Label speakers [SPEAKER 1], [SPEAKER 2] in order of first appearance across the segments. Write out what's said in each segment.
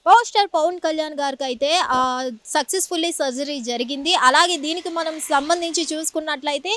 [SPEAKER 1] Power star Pawan Kalyan గారికి అయితే successfully surgery జరిగింది. అలాగే దీనికి మనం సంబంధించి చూసుకున్నట్లయితే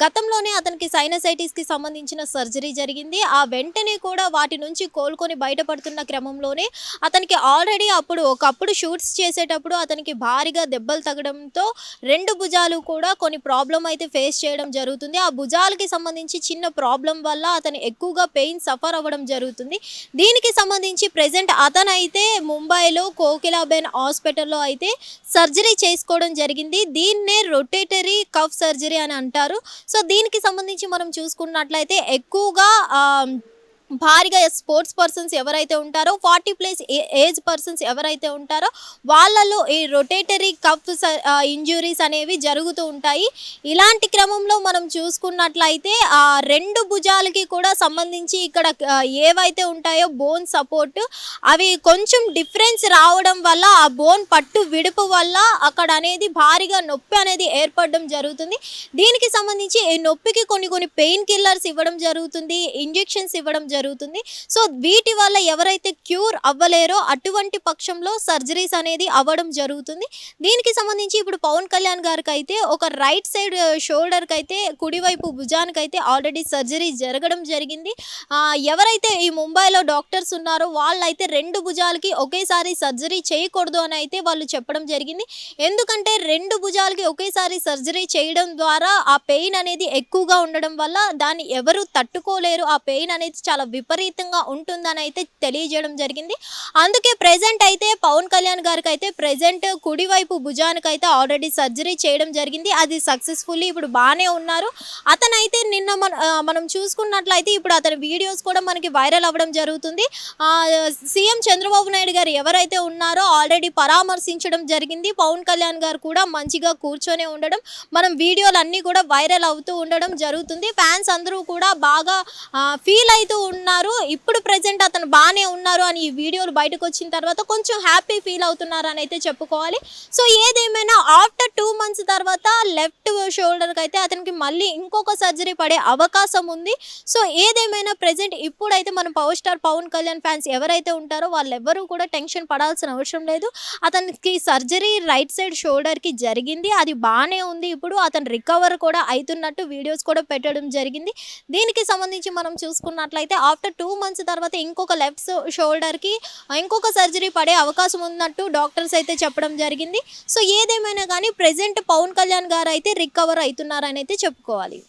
[SPEAKER 1] గతంలోనే అతనికి సైనసైటిస్కి సంబంధించిన సర్జరీ జరిగింది. ఆ వెంటనే కూడా వాటి నుంచి కోలుకొని బయటపడుతున్న క్రమంలోనే అతనికి ఆల్రెడీ ఒకప్పుడు షూట్స్ చేసేటప్పుడు అతనికి భారీగా దెబ్బలు తగ్గడంతో 2 భుజాలు కూడా కొన్ని ప్రాబ్లం అయితే ఫేస్ చేయడం జరుగుతుంది. ఆ భుజాలకి సంబంధించి చిన్న ప్రాబ్లం వల్ల అతను ఎక్కువగా పెయిన్ సఫర్ అవ్వడం జరుగుతుంది. దీనికి సంబంధించి ప్రెజెంట్ అతనైతే ముంబైలో కోకిలాబెన్ హాస్పిటల్లో అయితే సర్జరీ చేసుకోవడం జరిగింది. దీన్నే రొటేటరీ కఫ్ సర్జరీ అని అంటారు. సో దీనికి సంబంధించి మనం చూసుకున్నట్లయితే ఎక్కువగా భారీగా స్పోర్ట్స్ పర్సన్స్ ఎవరైతే ఉంటారో 40+ ఏజ్ పర్సన్స్ ఎవరైతే ఉంటారో వాళ్ళలో ఈ రొటేటరీ కఫ్ ఇంజురీస్ అనేవి జరుగుతూ ఉంటాయి. ఇలాంటి క్రమంలో మనం చూసుకున్నట్లయితే 2 భుజాలకి కూడా సంబంధించి ఇక్కడ ఏవైతే ఉంటాయో బోన్ సపోర్ట్ అవి కొంచెం డిఫరెన్స్ రావడం వల్ల ఆ బోన్ పట్టు విడుపు వల్ల అక్కడ అనేది భారీగా నొప్పి అనేది ఏర్పడడం జరుగుతుంది. దీనికి సంబంధించి ఈ నొప్పికి కొన్ని పెయిన్ కిల్లర్స్ ఇవ్వడం జరుగుతుంది, ఇంజెక్షన్స్ ఇవ్వడం జరుగుతుంది. సో వీటి వల్ల ఎవరైతే క్యూర్ అవ్వలేరో అటువంటి పక్షంలో సర్జరీస్ అనేది అవ్వడం జరుగుతుంది. దీనికి సంబంధించి ఇప్పుడు పవన్ కళ్యాణ్ గారికి అయితే ఒక రైట్ సైడ్ షోల్డర్కి అయితే కుడివైపు భుజానికి అయితే ఆల్రెడీ సర్జరీ జరగడం జరిగింది. ఎవరైతే ఈ ముంబైలో డాక్టర్స్ ఉన్నారో వాళ్ళైతే 2 భుజాలకి ఒకేసారి సర్జరీ చేయకూడదు అని అయితే వాళ్ళు చెప్పడం జరిగింది. ఎందుకంటే 2 భుజాలకి ఒకేసారి సర్జరీ చేయడం ద్వారా ఆ పెయిన్ అనేది ఎక్కువగా ఉండడం వల్ల దాన్ని ఎవరు తట్టుకోలేరు, ఆ పెయిన్ అనేది చాలా విపరీతంగా ఉంటుందని అయితే తెలియజేయడం జరిగింది. అందుకే ప్రెజెంట్ అయితే పవన్ కళ్యాణ్ గారికి అయితే ప్రెజెంట్ కుడివైపు భుజానికి అయితే ఆల్రెడీ సర్జరీ చేయడం జరిగింది. అది సక్సెస్ఫుల్లీ ఇప్పుడు బాగానే ఉన్నారు. అతనైతే నిన్న మనం చూసుకున్నట్లయితే ఇప్పుడు అతని వీడియోస్ కూడా మనకి వైరల్ అవ్వడం జరుగుతుంది. సీఎం చంద్రబాబు నాయుడు గారు ఎవరైతే ఉన్నారో ఆల్రెడీ పరామర్శించడం జరిగింది. పవన్ కళ్యాణ్ గారు కూడా మంచిగా కూర్చొని ఉండడం, మనం వీడియోలు అన్నీ కూడా వైరల్ అవుతూ ఉండడం జరుగుతుంది. ఫ్యాన్స్ అందరూ కూడా బాగా ఫీల్ అవుతూ ఉన్నారు. ఇప్పుడు ప్రెజెంట్ అతను బాగానే ఉన్నారు అని ఈ వీడియోలు బయటకు వచ్చిన తర్వాత కొంచెం హ్యాపీ ఫీల్ అవుతున్నారు అని అయితే చెప్పుకోవాలి. సో ఏదేమైనా ఆఫ్టర్ 2 months తర్వాత లెఫ్ట్ షోల్డర్కి అయితే అతనికి మళ్ళీ ఇంకొక సర్జరీ పడే అవకాశం ఉంది. సో ఏదేమైనా ప్రెజెంట్ ఇప్పుడైతే మన power star Pawan Kalyan fans ఎవరైతే ఉంటారో వాళ్ళెవ్వరూ కూడా టెన్షన్ పడాల్సిన అవసరం లేదు. అతనికి సర్జరీ రైట్ సైడ్ షోల్డర్కి జరిగింది, అది బాగానే ఉంది. ఇప్పుడు అతను రికవర్ కూడా అవుతున్నట్టు వీడియోస్ కూడా పెట్టడం జరిగింది. దీనికి సంబంధించి మనం చూసుకున్నట్లయితే ఆఫ్టర్ 2 months తర్వాత ఇంకొక లెఫ్ట్ షోల్డర్కి ఇంకొక సర్జరీ పడే అవకాశం ఉన్నట్టు డాక్టర్స్ అయితే చెప్పడం జరిగింది. సో ఏదేమైనా కానీ ప్రెజెంట్ పవన్ కళ్యాణ్ గారు అయితే రికవర్ అవుతున్నారని అయితే చెప్పుకోవాలి.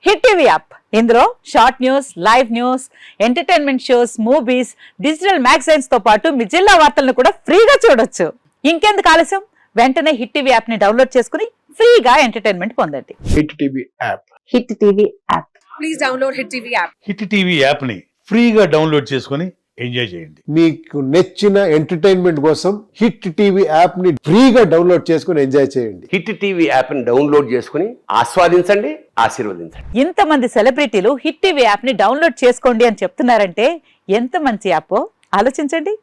[SPEAKER 2] హిట్ టీవీ యాప్, ఇందులో short news, live news, entertainment shows, movies, digital magazines తో పాటు మీ జిల్లా వార్తలను కూడా ఫ్రీగా చూడొచ్చు. ఇంకెందుకు ఆలస్యం, వెంటనే హిట్ టీవీ యాప్ ని డౌన్లోడ్ చేసుకుని ఫ్రీగా ఎంటర్టైన్మెంట్ పొందండి.
[SPEAKER 3] Hit TV app.
[SPEAKER 2] Hit TV app.
[SPEAKER 4] Please download hit TV app.
[SPEAKER 5] Hit TV app ని ఫ్రీగా డౌన్లోడ్ చేసుకొని ఎంజాయ్ చేయండి.
[SPEAKER 3] మీకు నచ్చిన ఎంటర్టైన్మెంట్ కోసం హిట్ టీవీ యాప్ ని ఫ్రీగా డౌన్లోడ్ చేసుకొని ఎంజాయ్ చేయండి.
[SPEAKER 6] హిట్ టీవీ యాప్ ని డౌన్లోడ్ చేసుకుని ఆస్వాదించండి, ఆశీర్వదించండి.
[SPEAKER 2] ఇంతమంది సెలబ్రిటీలు హిట్ టీవీ యాప్ ని డౌన్లోడ్ చేసుకోండి అని చెప్తున్నారంటే ఎంత మంచి యాప్ ఆలోచించండి.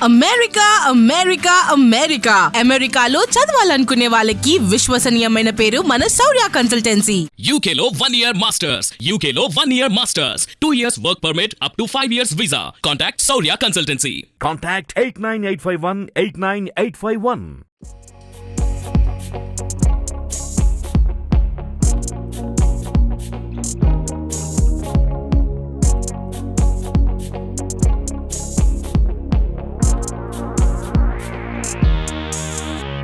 [SPEAKER 7] అమెరికా అమెరికా అమెరికా అమెరికాలో చదవాలనుకునే వాళ్ళకి విశ్వసనీయమైన పేరు మన శౌర్య కన్సల్టెన్సీ.
[SPEAKER 8] UK లో 1 year masters. UK లో 1 year masters. 2 years work permit up to 5 years visa. Contact Saurya Consultancy.
[SPEAKER 9] Contact 89851 89851.